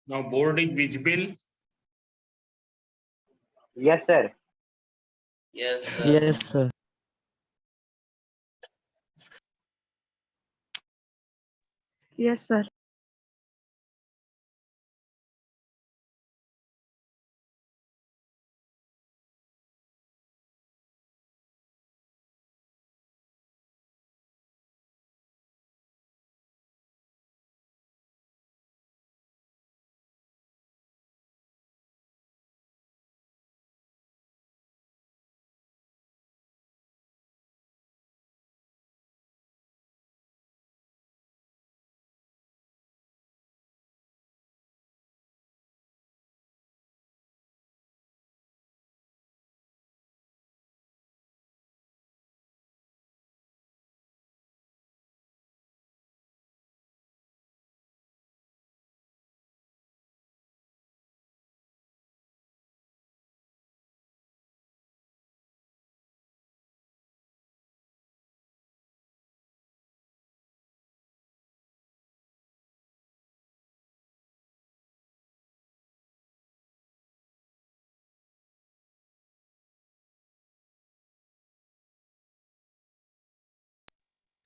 Now board is visible. Yes, sir. Yes, sir. Yes, sir. Yes, sir.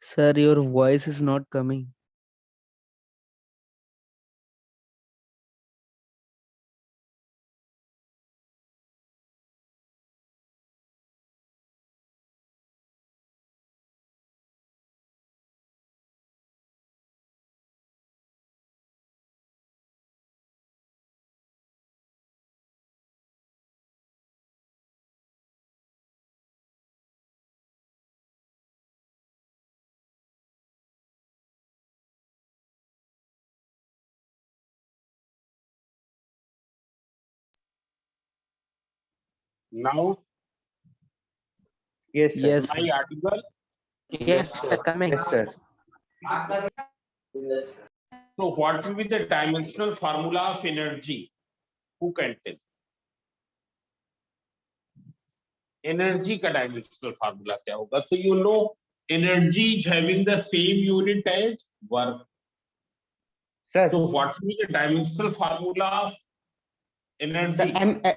Sir, your voice is not coming. Now, Yes, sir. Yes, am I audible? Yes, sir. coming. Yes, sir. Yes, sir. So what will be the dimensional formula of energy? Who can tell? Energy का dimensional formula क्या होगा? So you know, energy is having the same unit as work. Sir, So what will be the dimensional formula of the energy?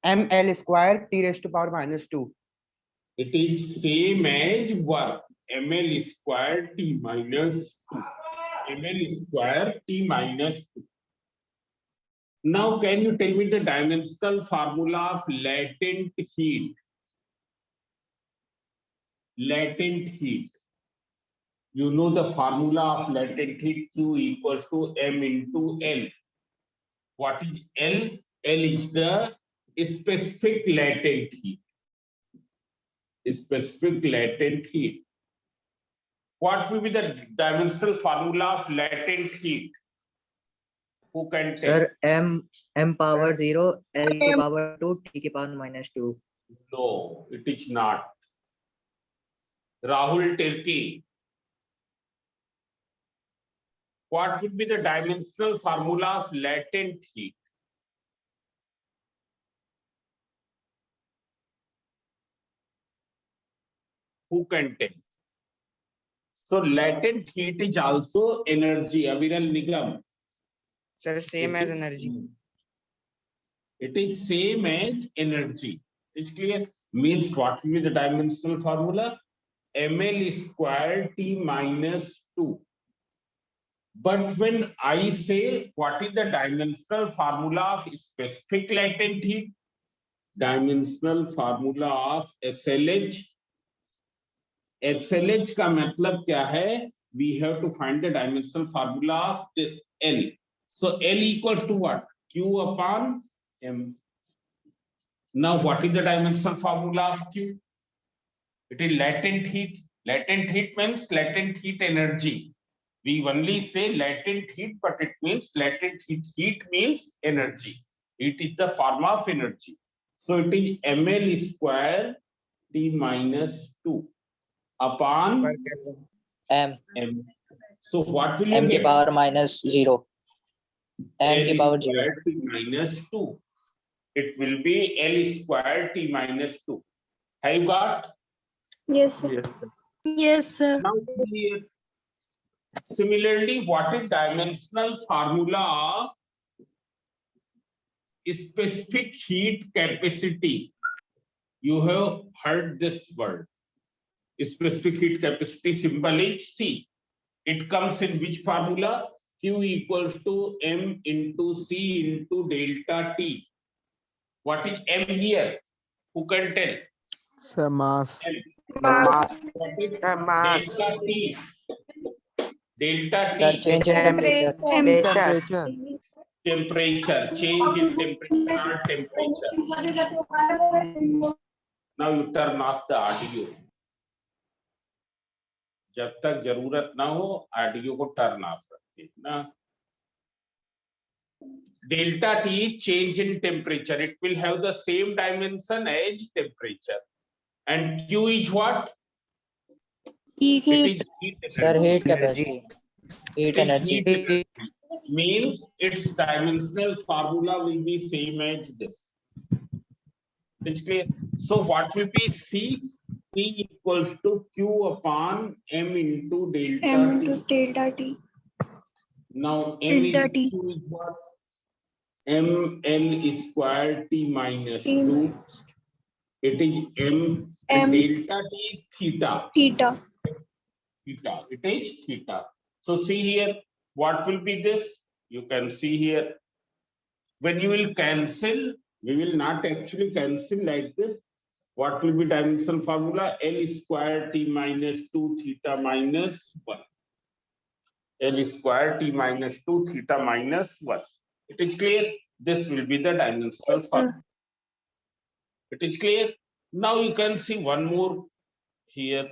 ml square t raised to power minus 2. It is same as work. ml square t minus 2. ml square t minus 2. Now, can you tell me the dimensional formula of latent heat? Latent heat. You know the formula of latent heat, Q equals to m into L. What is L? L is the specific latent heat. Specific latent heat. What will be the dimensional formula of latent heat? Who can tell? Sir, m power 0, L to power 2, T to power minus 2. No, it is not. Rahul Tirki. What would be the dimensional formula of latent heat? Who can tell? So latent heat is also energy. Aviral Nigam. Sir, same as energy. It is same as energy. It's clear. Means what will be the dimensional formula? ml square t minus 2. But when I say what is the dimensional formula of specific latent heat? Dimensional formula of SLH. SLH का मतलब क्या है? We have to find the dimensional formula of this L. So L equals to what? Q upon M. Now what is the dimensional formula of Q? It is latent heat. Latent heat means latent heat energy. We only say latent heat, but it means latent heat. Heat means energy. It is the form of energy. So it is ml square t minus 2 upon Per Kelvin. M So what will you to get? power minus 0. M to L power 0. square t minus 2. It will be L square t minus 2. Have you got? Yes, sir. Yes, sir. Yes, sir. Now here. Similarly, what is dimensional formula of specific heat capacity. You have heard this word. Specific heat capacity symbol is C. It comes in which formula? Q equals to M into C into delta T. What is M here? Who can tell? Sir, mass. M. Mass. What is Mass. delta T? Delta Sir, T. change in temperature. Temperature. Temperature. Change in temperature or temperature. Now you turn off the audio. जब तक जरूरत ना हो audio को turn off रखिए ना. Delta T change in temperature. It will have the same dimension as temperature. And Q is what? It is heat Sir, energy. heat capacity. Heat It is energy. heat energy. Means its dimensional formula will be same as this. It's clear. So what will be C? C equals to Q upon M into delta T. Now M is Delta T. Q is what? ML square T minus 2. It is M and delta T theta. Theta. It is theta. So see here, what will be this? You can see here. When you will cancel, we will not actually cancel like this. What will be dimensional formula? L square T minus 2 theta minus 1. L square T minus 2 theta minus 1. It is clear. This will be the dimensional formula. It is clear. Now you can see one more here.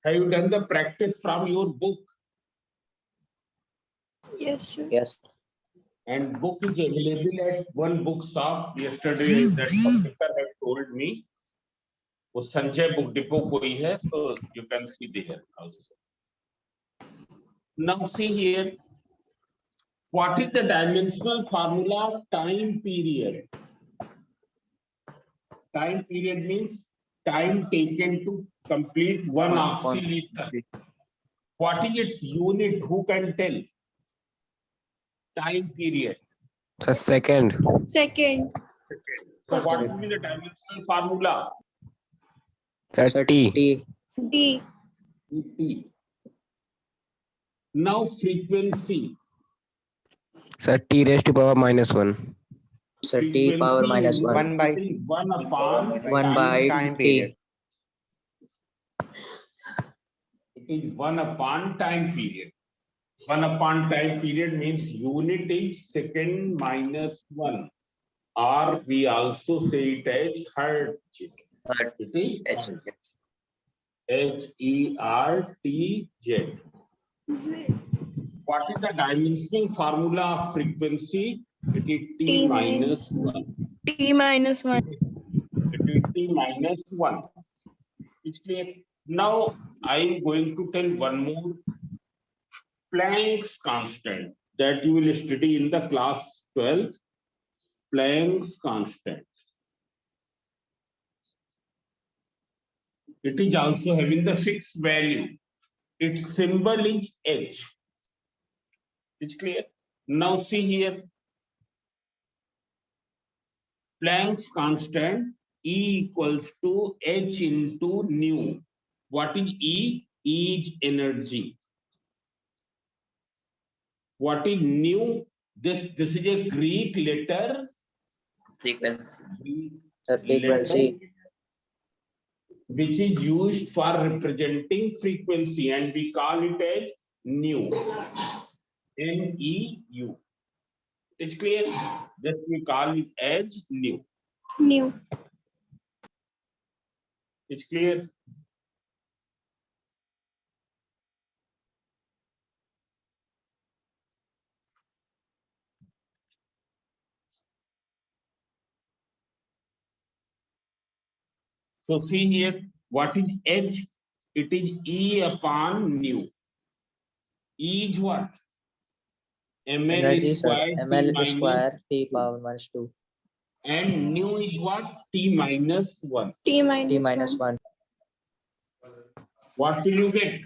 Have you done the practice from your book? Yes, sir. Yes. And book is available at one book shop. Yesterday that professor had told me. वो Sanjay book depot कोई है, so you can see there also. Now see here. What is the dimensional formula of time period? Time period means time taken to complete one oxyliter. What is its unit? Who can tell? Time period. A second. Second. So what will be the dimensional formula? Sir, T. T. D. T. Now frequency. Sir, T raised to power minus 1. Sir, T power minus 1. 1 by 1 upon 1 by time T. period. It is 1 upon time period. 1 upon time period means unit is second minus 1. Or we also say it as hertz. It is Hertz. What is the dimensional formula of frequency? It is T minus 1. T minus 1. It is T minus 1. It's clear. Now I am going to tell one more. Planck's constant that you will study in the class 12. Planck's constant. It is also having the fixed value. Its symbol is H. It's clear. Now see here. Planck's constant E equals to H into nu. What is E? E is energy. What is nu? This is a Greek letter. Frequency. Sir, frequency. Which is used for representing frequency, and we call it as nu. NEU. It's clear. Just we call it as nu. New. It's clear. So see here, what is H? It is E upon nu. E is what? ML Energy, sir. square T ML minus, square T power minus 2. and nu is what? T minus 1. T minus, T minus 1. What will you get?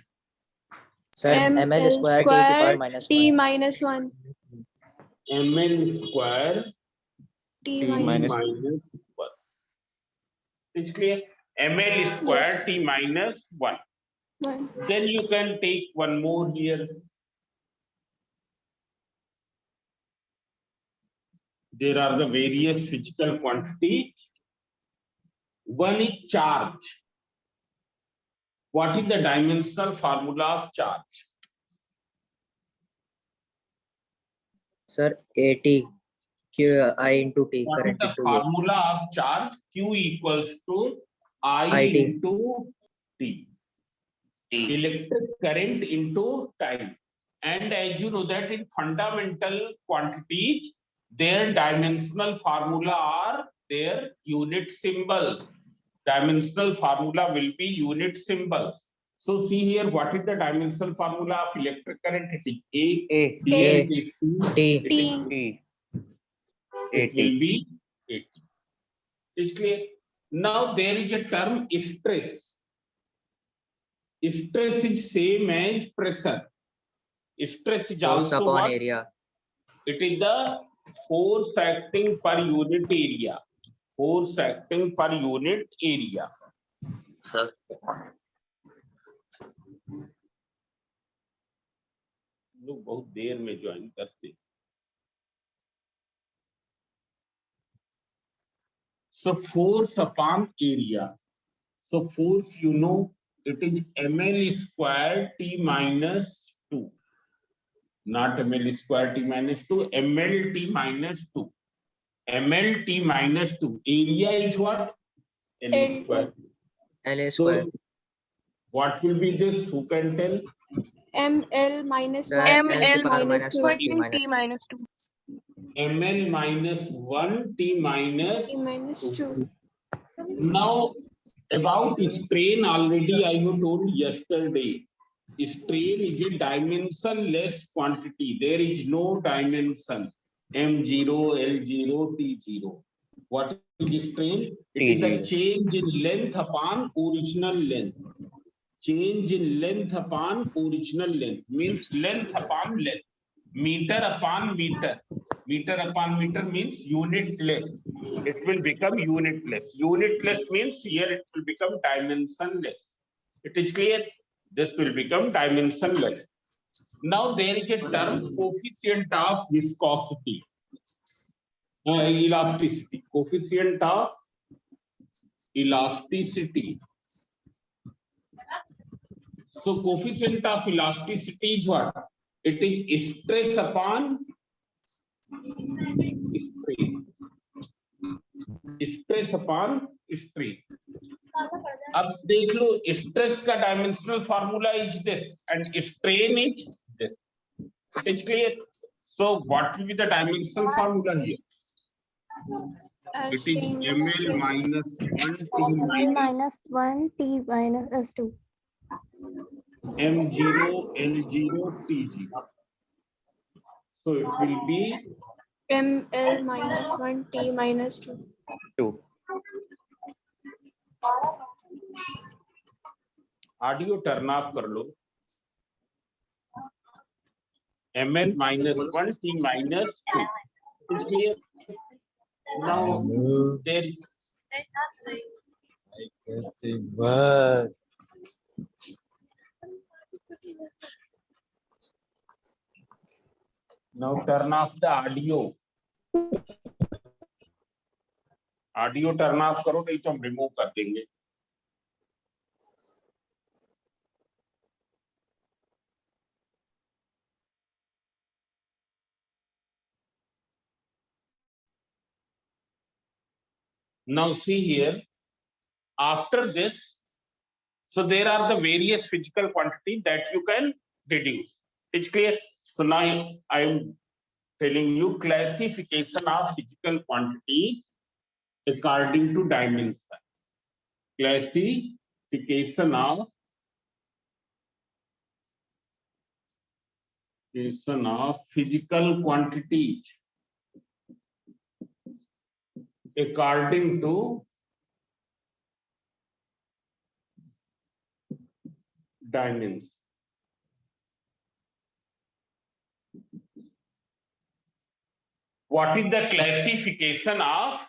Sir, ML square T to power minus 1. minus 1. ml square T T minus minus 1. It's clear? ml square Yes. T minus 1. 1. Then you can take one more here. There are the various physical quantities. One is charge. What is the dimensional formula of charge? Sir, AT Q I into T, What is current the into formula of charge? Q equals to I IT. into T. T. Electric current into time. And as you know that in fundamental quantities, their dimensional formula are their unit symbols. Dimensional formula will be unit symbols. So see here, what is the dimensional formula of electric current? It is A. A. T, A. it is C, T. it is T. T. it will be 80. Is clear? Now there is a term stress. Stress is same as pressure. Stress is Force also upon what? area. It is the force acting per unit area. Force acting per unit area. Sir. लोग बहुत देर में join करते. So force upon area. So force, you know, it is ml square T minus 2. Not ml square T minus 2, ml T minus 2. ml T minus 2. Area is what? L L2. square. LA square. So what will be this? Who can tell? ML minus Sir, 1 L to T power minus minus 2. 1 T minus. T minus 2. ml minus 1 T minus T minus 2. Now about strain, already I have told yesterday. Strain is a dimensionless quantity. There is no dimension. M0, L0, T0. What is strain? It is the T0. change in length upon original length. Change in length upon original length means length upon length. Meter upon meter. Meter upon meter means unitless. It will become unitless. Unitless means here it will become dimensionless. It is clear? This will become dimensionless. Now there is a term coefficient of viscosity. Elasticity. Coefficient of elasticity. So coefficient of elasticity is what? It is stress upon strain. Stress upon strain. अब देख लो stress का dimensional formula is this and strain is this. It is clear. So what will be the dimensional formula here? It is ml minus 1 T minus 1 T minus 2. M0 L0 T0. So it will be ML minus 1 T minus 2. 2. Audio turn off कर लो. ml minus 1 T minus 2. It's clear. Now there now turn off the audio. Audio turn off करो नहीं तो हम remove कर देंगे. Now see here, after this, so there are the various physical quantities that you can deduce. It's clear. So now I am telling you classification of physical quantities according to dimension. Classification of physical quantities according to dimension. What is the classification of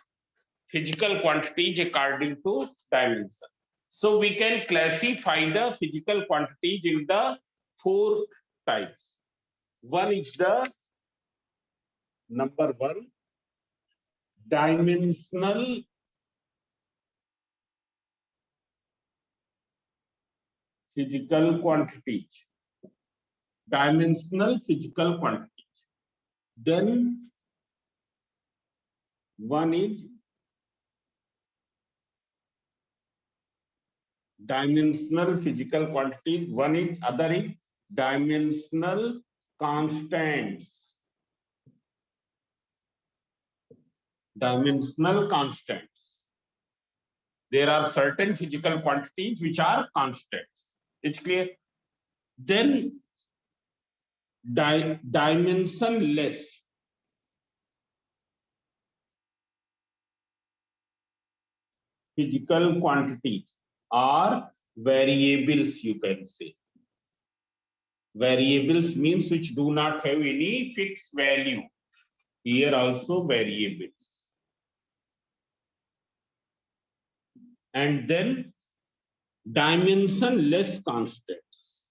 physical quantities according to dimension? So we can classify the physical quantities in the 4 types. One is the number 1, dimensional physical quantities. Dimensional physical quantities. Then one is dimensional physical quantities, one is other is dimensional constants. Dimensional constants. There are certain physical quantities which are constants. It's clear? Then dimensionless physical quantities are variables, you can say. Variables means which do not have any fixed value. Here also variables. And then dimensionless constants.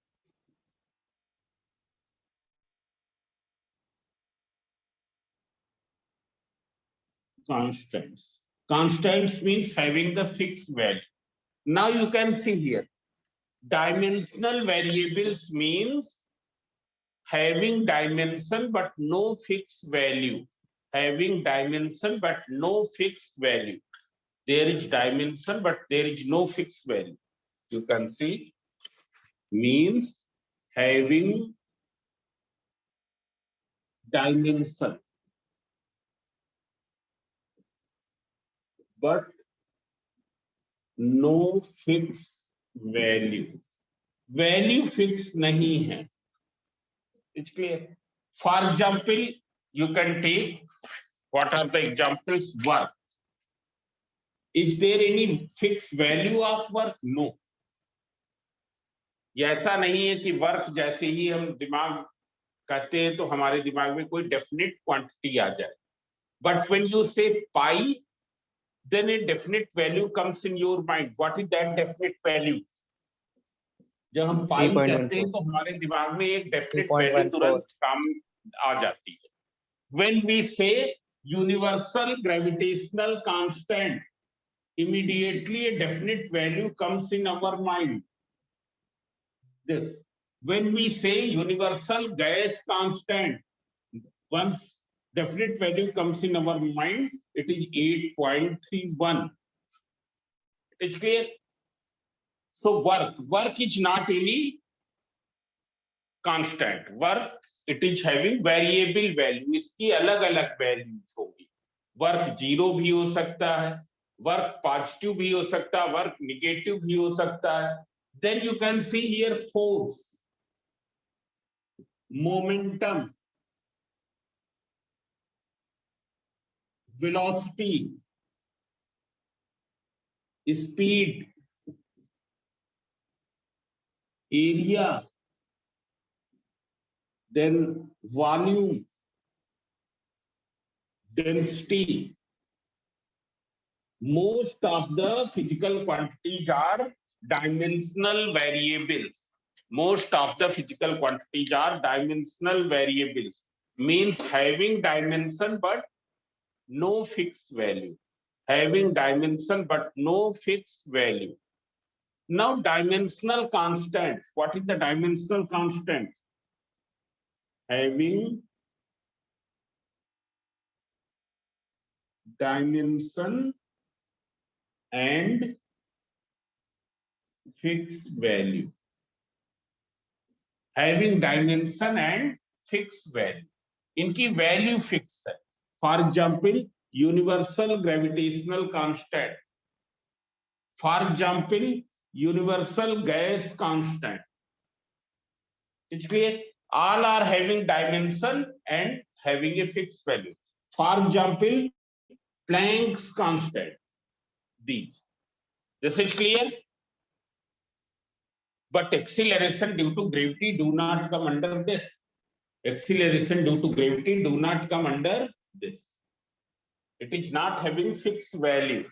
Constants. Constants means having the fixed value. Now you can see here, dimensional variables means having dimension but no fixed value. Having dimension but no fixed value. There is dimension but there is no fixed value. You can see, means having dimension but no fixed value. Value fixed nahi hai. It's clear. For example, you can take, what are the examples? Work. Is there any fixed value of work? No. ये ऐसा नहीं है कि work जैसे ही हम दिमाग कहते हैं तो हमारे दिमाग में कोई डेफिनेट क्वांटिटी आ जाए. But when you say pi, then a definite value comes in your mind. What is that definite value? जब हम पाई कहते हैं तो हमारे दिमाग में एक definite value तुरंत काम आ जाती है. When we say universal gravitational constant, immediately a definite value comes in our mind. This. When we say universal gas constant, once definite value comes in our mind, it is 8.31. It is clear? So work is not any constant. Work, it is having variable value. इसकी अलग-अलग values होगी. Work 0 भी हो सकता है, work positive भी हो सकता है, work negative भी हो सकता है. Then you can see here force, momentum, velocity, speed, area, then volume, density. Most of the physical quantities are dimensional variables. Most of the physical quantities are dimensional variables. Means having dimension but no fixed value. Having dimension but no fixed value. Now dimensional constant. What is the dimensional constant? Having dimension and fixed value. Having dimension and fixed value. इनकी value fixed है. For example, universal gravitational constant. For example, universal gas constant. It's clear? All are having dimension and having a fixed value. For example, Planck's constant. These. This is clear? But acceleration due to gravity do not come under this. Acceleration due to gravity do not come under this. It is not having fixed value.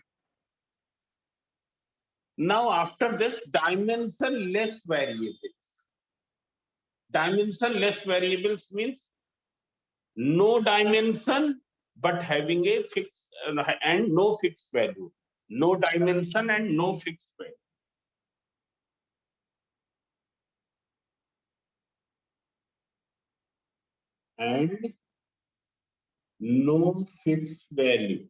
Now after this, dimensionless variables. Dimensionless variables means no dimension but having a fixed and no fixed value. No dimension and no fixed value. And no fixed value.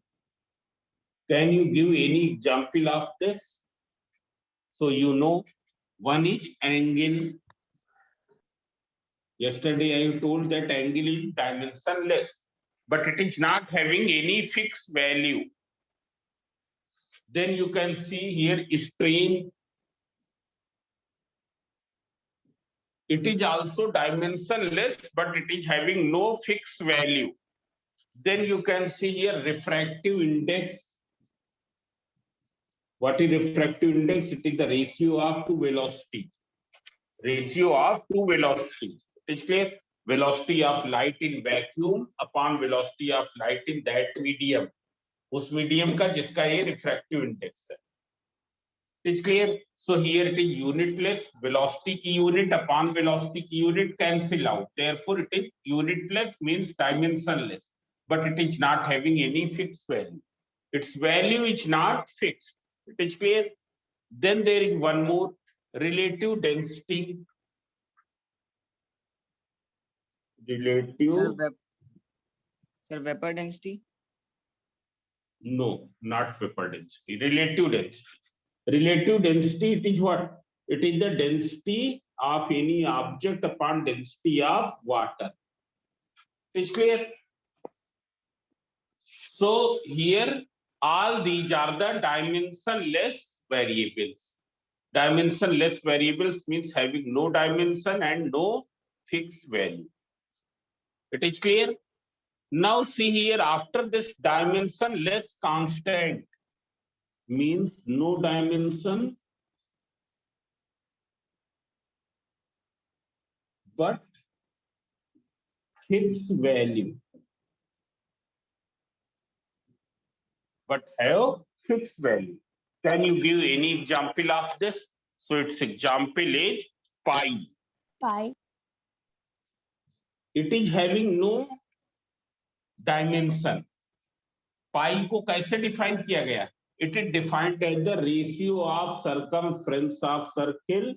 Can you give any example of this? So you know, one is angle. Yesterday I told that angle is dimensionless, but it is not having any fixed value. Then you can see here strain. It is also dimensionless, but it is having no fixed value. Then you can see here refractive index. What is refractive index? It is the ratio of two velocities. Ratio of two velocities. It is clear? Velocity of light in vacuum upon velocity of light in that medium. उस medium का जिसका ये refractive index है. It is clear? So here it is unitless. Velocity की unit upon velocity की unit cancel out. Therefore, it is unitless means dimensionless, but it is not having any fixed value. Its value is not fixed. It is clear? Then there is one more, relative density. Relative. Sir, vapor density. No, not vapor density. Relative density. Relative density, it is what? It is the density of any object upon density of water. It is clear? So here all these are the dimensionless variables. Dimensionless variables means having no dimension and no fixed value. It is clear? Now see here, after this dimensionless constant means no dimension but fixed value. But have fixed value. Can you give any example of this? So its example is pi. Pi. It is having no dimension. Pi को कैसे define किया गया? It is defined as the ratio of circumference of circle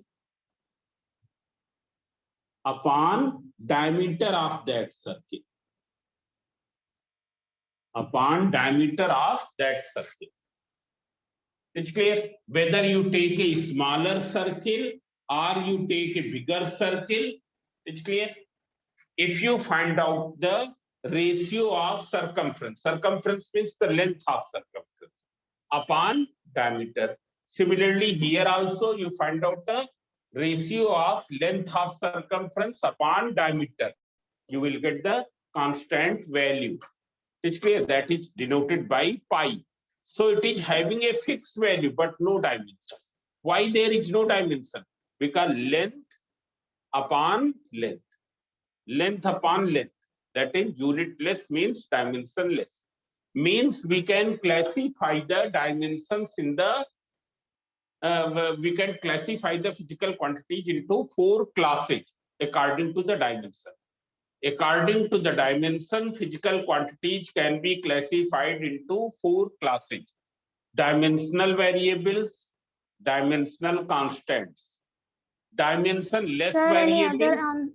upon diameter of that circle. Upon diameter of that circle. It's clear? Whether you take a smaller circle or you take a bigger circle, it's clear? If you find out the ratio of circumference, circumference means the length of circumference upon diameter. Similarly, here also you find out the ratio of length of circumference upon diameter. You will get the constant value. It's clear? That is denoted by pi. So it is having a fixed value but no dimension. Why there is no dimension? Because length upon length. Length upon length. That is unitless means dimensionless. Means we can classify the dimensions in the we can classify the physical quantities into 4 classes according to the dimension. According to the dimension, physical quantities can be classified into 4 classes. Dimensional variables, dimensional constants, dimensionless Sir, any other variables.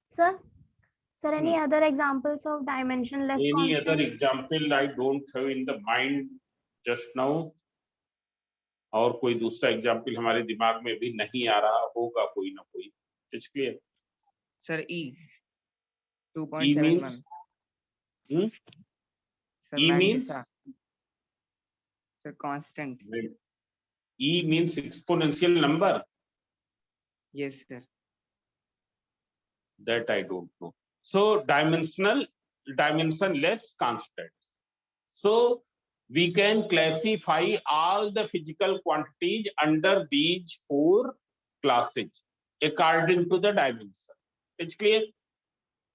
sir, any other examples of dimensionless Any other constants? example I don't have in the mind just now. और कोई दूसरा example हमारे दिमाग में भी नहीं आ रहा होगा कोई ना कोई. It's clear? Sir, E. E 2.71. means? Sir, E means? Mandisa. Sir, constant. E means exponential number. Yes, sir. That I don't know. So dimensionless constants. So we can classify all the physical quantities under these 4 classes according to the dimension. It's clear?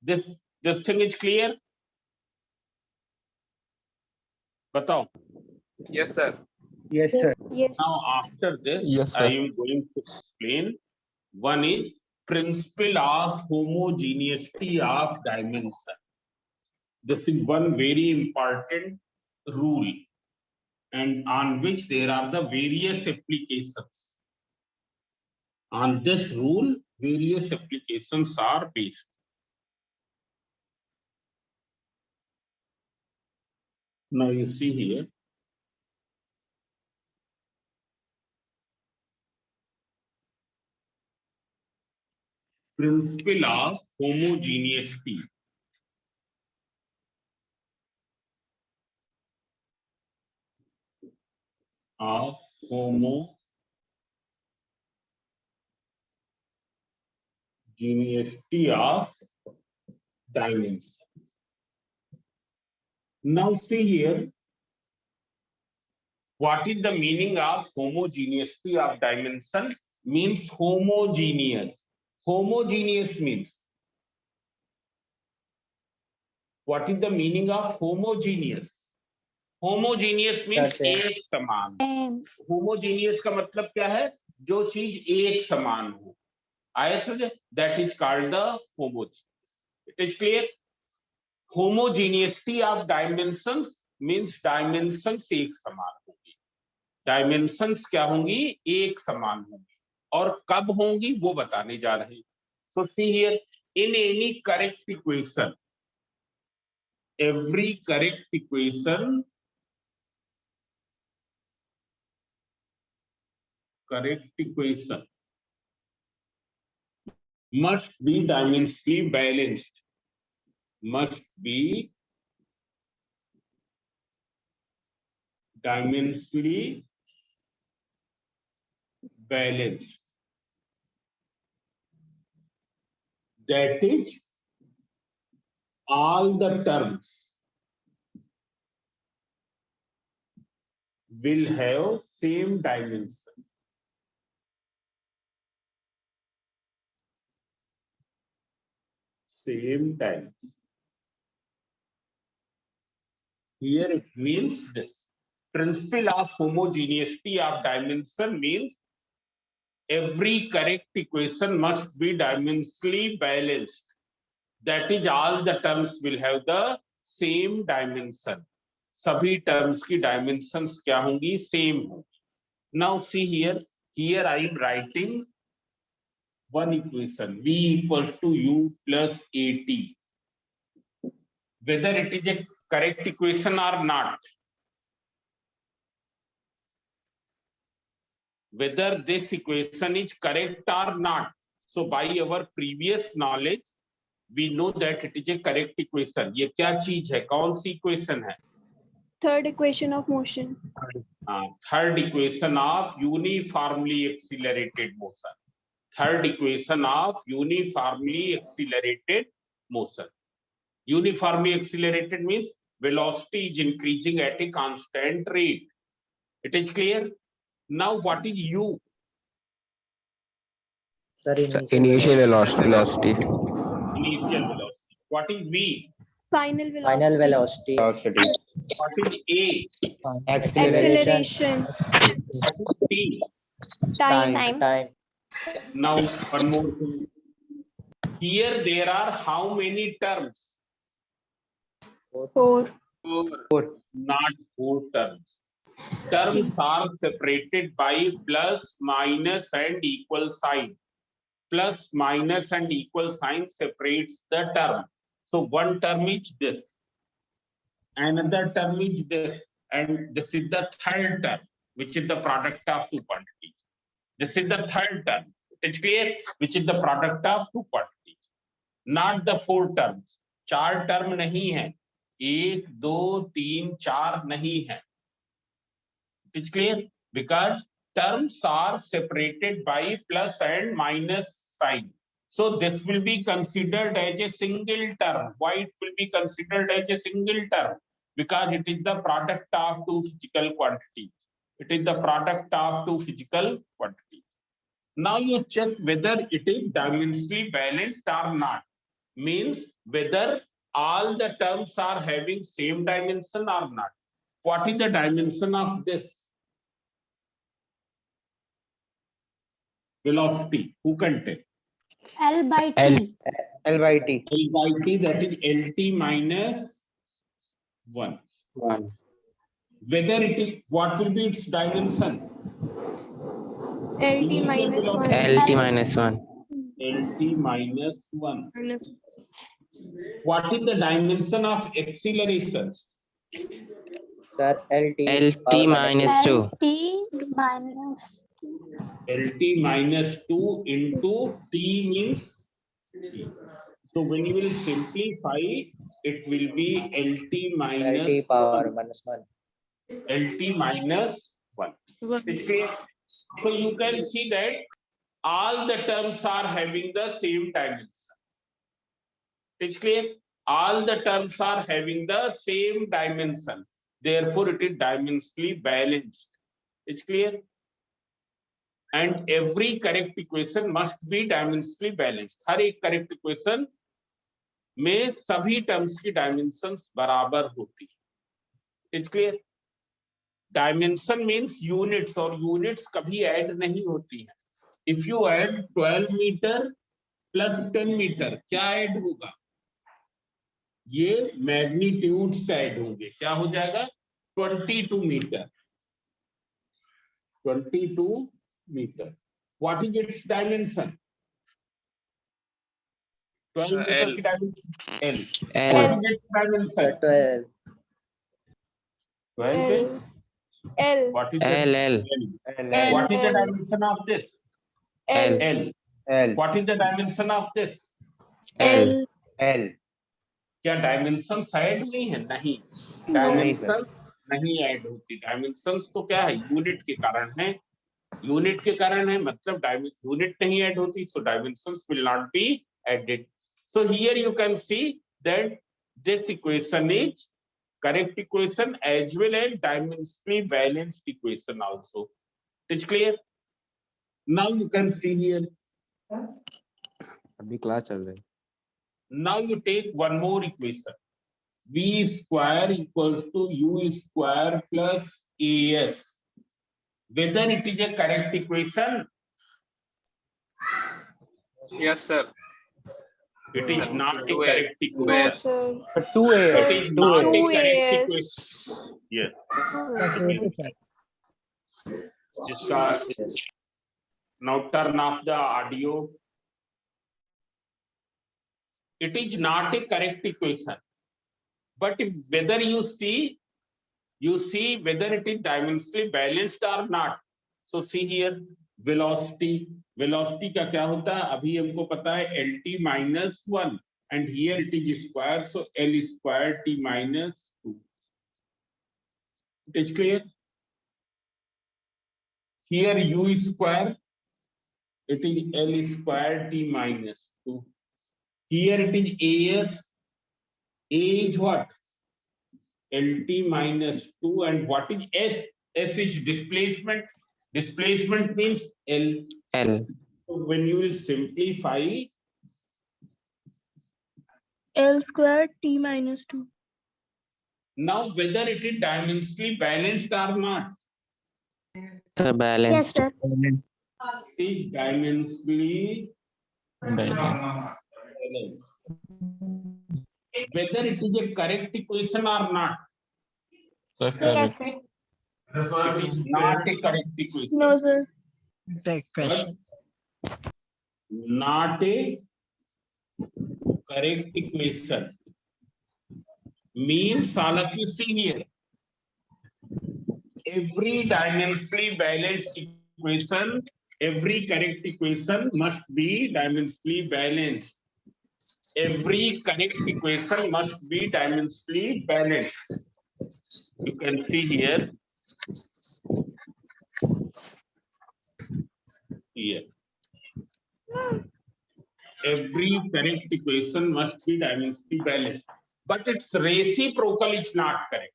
This thing is clear? बताओ. Yes, sir. Yes, sir. Yes. Now after this, Yes, I sir. am going to explain. One is principle of homogeneity of dimension. This is one very important rule, and on which there are the various applications. On this rule, various applications are based. Now you see here. Principle of homogeneity. Of homogeneity of dimension. Now see here, what is the meaning of homogeneity of dimension? Means homogeneous. Homogeneous means, what is the meaning of homogeneous? Homogeneous means Same. एक समान. Homogeneous का मतलब क्या है? जो चीज एक समान हो. आया समझे? That is called the homogeneous. It is clear? Homogeneity of dimensions means dimensions एक समान होंगी. Dimensions क्या होंगी? एक समान होंगी. और कब होंगी वो बताने जा रहे हैं. So see here, in any correct equation, every correct equation must be dimensionally balanced. Must be dimensionally balanced. That is, all the terms will have same dimension. Same dimension. Here it means this. Principle of homogeneity of dimension means every correct equation must be dimensionally balanced. That is, all the terms will have the same dimension. सभी terms की dimensions क्या होंगी? Same होंगी. Now see here. Here I am writing one equation, v equals to u plus at. Whether it is a correct equation or not, whether this equation is correct or not. So by our previous knowledge, we know that it is a correct equation. ये क्या चीज है? कौन सी equation है? Third equation of motion. Third equation of uniformly accelerated motion. Third equation of uniformly accelerated motion. Uniformly accelerated means velocity is increasing at a constant rate. It is clear? Now what is u? Sir, Initial velocity. Initial velocity. What is v? Final velocity. Final velocity. Velocity. What is a? Acceleration. What is t? Time. Now one more thing. Here there are how many terms? 4. Not 4 terms. Terms are separated by plus, minus, and equal sign. Plus, minus, and equal sign separates the term. So one term is this, another term is this, and this is the third term, which is the product of two quantities. This is the third term. It's clear? Which is the product of two quantities. Not the 4 terms. 4 term नहीं है. 1, 2, 3, 4 नहीं है. It's clear? Because terms are separated by plus and minus sign. So this will be considered as a single term. Why it will be considered as a single term? Because it is the product of two physical quantities. It is the product of two physical quantities. Now you check whether it is dimensionally balanced or not. Means whether all the terms are having same dimension or not. What is the dimension of this velocity? Who can tell? L by L. T. L by T. L by T, that is LT minus 1. 1. Whether it is, what will be its dimension? LT minus 1. LT minus 1. LT minus 1. What is the dimension of acceleration? Sir, LT LT minus 2. T minus. LT minus 2 into T means T. So when you will simplify, it will be LT minus LT power 1. minus 1. LT minus 1. It's clear? So you can see that all the terms are having the same dimension. It's clear? All the terms are having the same dimension. Therefore, it is dimensionally balanced. It's clear? And every correct equation must be dimensionally balanced. हर एक correct equation में सभी terms की dimensions बराबर होती है. It's clear? Dimension means units और units कभी add नहीं होती है. If you add 12 meter plus 10 meter, क्या add होगा? ये magnitudes add होंगे. क्या हो जाएगा? 22 meter. 22 meter. What is its dimension? 12 meter की dimension L. What L. is its dimension? 12. 12. L. What is L. the L. L? What is the dimension of this? L. L. L. What is the dimension of this? L. L. क्या dimension add हुई है? नहीं, नहीं, dimension नहीं add होती. Dimensions तो क्या है? यूनिट के कारण है. यूनिट के कारण है मतलब यूनिट नहीं ऐड होती, so dimensions will not be added. So here you can see that this equation is correct equation as well as dimensionally balanced equation also. It's clear? Now you can see here. अभी class चल रही है. Now you take one more equation. V square equals to U square plus AS. Whether it is a correct equation? Yes, sir. It is not a Two A. correct No, equation. sir. But 2A. It is not a 2 correct AS. equation. Yes. इसका now turn off the audio. It is not a correct equation. But whether you see whether it is dimensionally balanced or not. So see here, velocity का क्या होता है? अभी हमको पता है LT minus 1 and here it is square, so L square T minus 2. It is clear? Here U square, it is L square T minus 2. Here it is AS. A is what? LT minus 2, and what is S? S is displacement. Displacement means L. L. So when you will simplify, L square T minus 2. now whether it is dimensionally balanced or not, The Yes, balanced. sir. it is dimensionally Balance. balanced. Whether it is a correct equation or not, Yes, sir. it is not a correct equation. No, sir. But not a correct equation means all of you see here, every dimensionally balanced equation, every correct equation must be dimensionally balanced. Every correct equation must be dimensionally balanced. You can see here. Here. Every correct equation must be dimensionally balanced. But its reciprocal is not correct.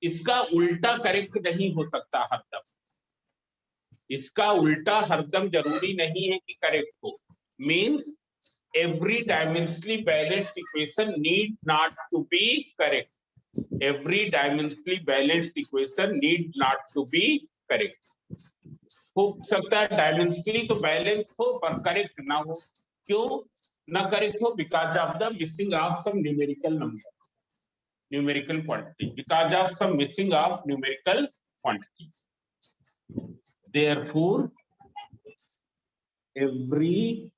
इसका उल्टा correct नहीं हो सकता हरदम. इसका उल्टा हरदम जरूरी नहीं है कि करेक्ट हो. Means every dimensionally balanced equation need not to be correct. every dimensionally balanced equation need not to be correct. हो सकता है डायमेंशनली तो बैलेंस हो पर करेक्ट ना हो. क्यों ना करेक्ट हो? Because of the missing of some numerical number, numerical quantity, because of some missing of numerical quantities. Therefore, every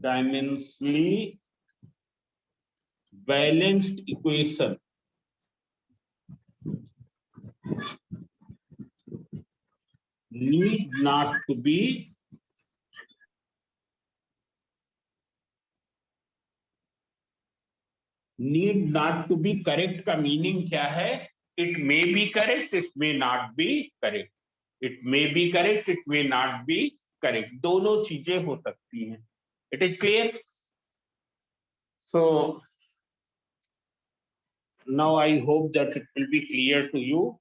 dimensionally balanced equation need not to be correct. का meaning क्या है? It may be correct, it may not be correct. It may be correct, it may not be correct. दोनों चीजें हो सकती हैं. It is clear? So now I hope that it will be clear to you.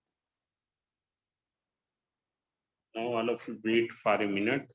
Now all of you wait for a minute.